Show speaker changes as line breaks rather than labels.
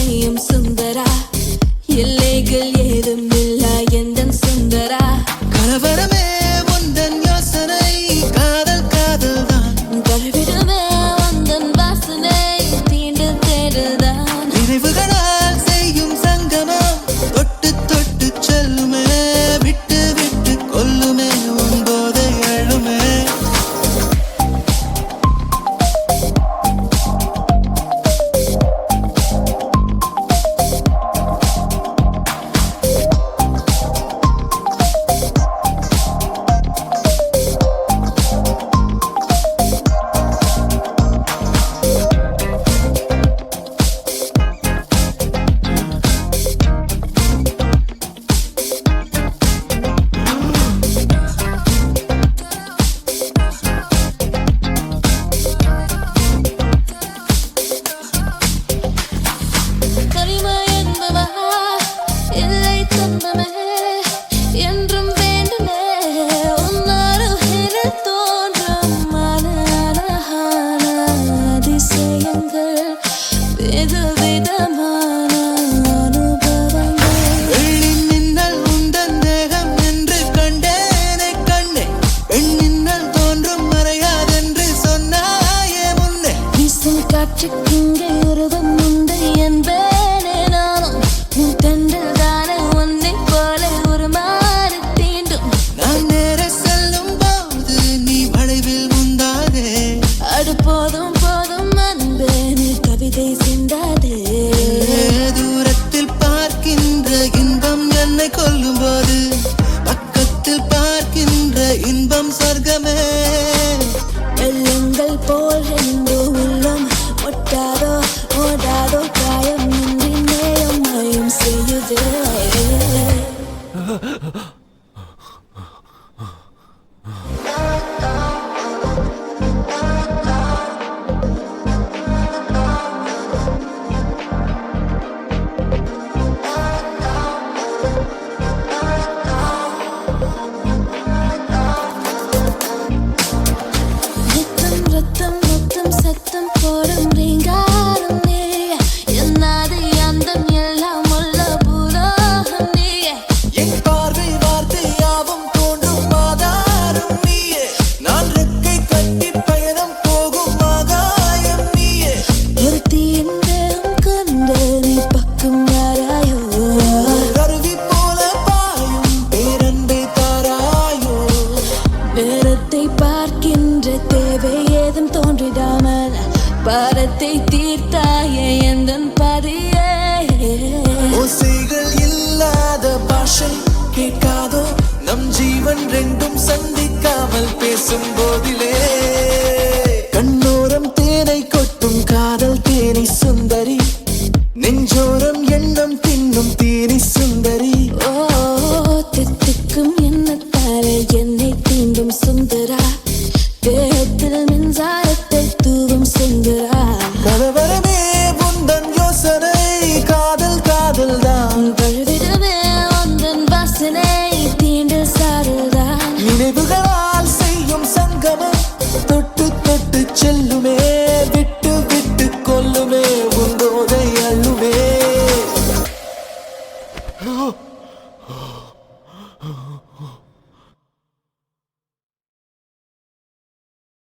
செய்யும் சுந்தரா, எல்லைகள் ஏதும் இல்லா எந்தன் சுந்தரா.
கலவரமே உந்தன் யோசனை, காதல் காதல் தான்.
கருவிடமே உந்தன் வாசனை, தீண்டும் தேடல் தான்.
நினைவுகளால் செய்யும் சங்கமம், தொட்டு தொட்டு செல்லுமே, விட்டு விட்டு கொல்லுமே, உன் போதை அழுமே.
தனிமை என்பவா இல்லை துன்பமே என்றும் வேண்டுமே, உன்னருகில் தோன்றும் அழகான அதிசயங்கள், விதவிதமான அனுபவங்கள்.
வெள்ளி மின்னல் உந்தன் தேகம் என்று கண்டேனே கண்ணே, பெண்ணின்னல் தோன்றும் மறையாதென்று சொன்னாயே முன்னே.
வீசும் காற்றுக்கிங்கே உருவம் உண்டு என்பேனே நானும், உன் தென்றல் தானே உன்னை போல ஒரு மாறு தீண்டும்.
நான் நேர செல்லும் போது நீ வளைவில் முந்தாதே.
அடு போதும் போதும் அன்பே, நீ கவிதை சிந்தாதே.
தூரத்தில் பார்க்கின்ற இன்பம் என்னை கொல்லும் போது, பக்கத்தில் பார்க்கின்ற இன்பம் சொர்க்கமே.
வெள்ளங்கள் போல் எங்கோ உள்ளம் ஒட்டாதோ ஓடாதோ, காயம் இன்றி நேயம் மயம் செய்யுதே. ரத்தம் ரத்தம் ரத்தம் சத்தம் போடும் ரீங்காரம் நீயே, என்னாது அந்தம் எல்லாம் உள்ள பூலோகம் நீயே.
என் பார்வை வார்த்தை யாவும் தோன்றும் ஆதாரம் நீயே. நான் ரெக்கை கட்டி பயணம் போகும் ஆகாயம் நீயே.
ஒருத்தியின் தேகம் கண்டு நீ பக்கம் யாராயோ,
கருவி போல பாயும் பேரன்பை தாராயோ.
நேரத்தை பார்க்கின்ற தேவை ஏதும் தோன்றிடாமல், பாரத்தை தீர்த்தாயே எந்தன் பாதையே.
ஓசைகள் இல்லாத பாஷை கேட்காதோ, நம் ஜீவன் ரெண்டும் சந்திக்காமல் பேசும் போதிலே. கண்ணோரம் தேனை கொட்டும் காதல் தேனை சுந்தரி, நெஞ்சோரம் எண்ணம் தின்னும் தீனி சுந்தரி.
ஓ தித்திக்கும் எண்ணத்தாலே என்னை தீண்டும் சுந்தரா, தேகத்தில் மின்சாரத்தை தூவும் சுந்தரா.
கலவரமே உந்தன் யோசனை, காதல் காதல் தான்.
பழுவிடமே உந்தன் வாசனை, தீண்டல் சாரல்தான்.
நினைவுகளால் செய்யும் சங்கமம், தொட்டு தொட்டு செல்லுமே, விட்டு விட்டு கொல்லுமே, உன் போதை அள்ளுமே.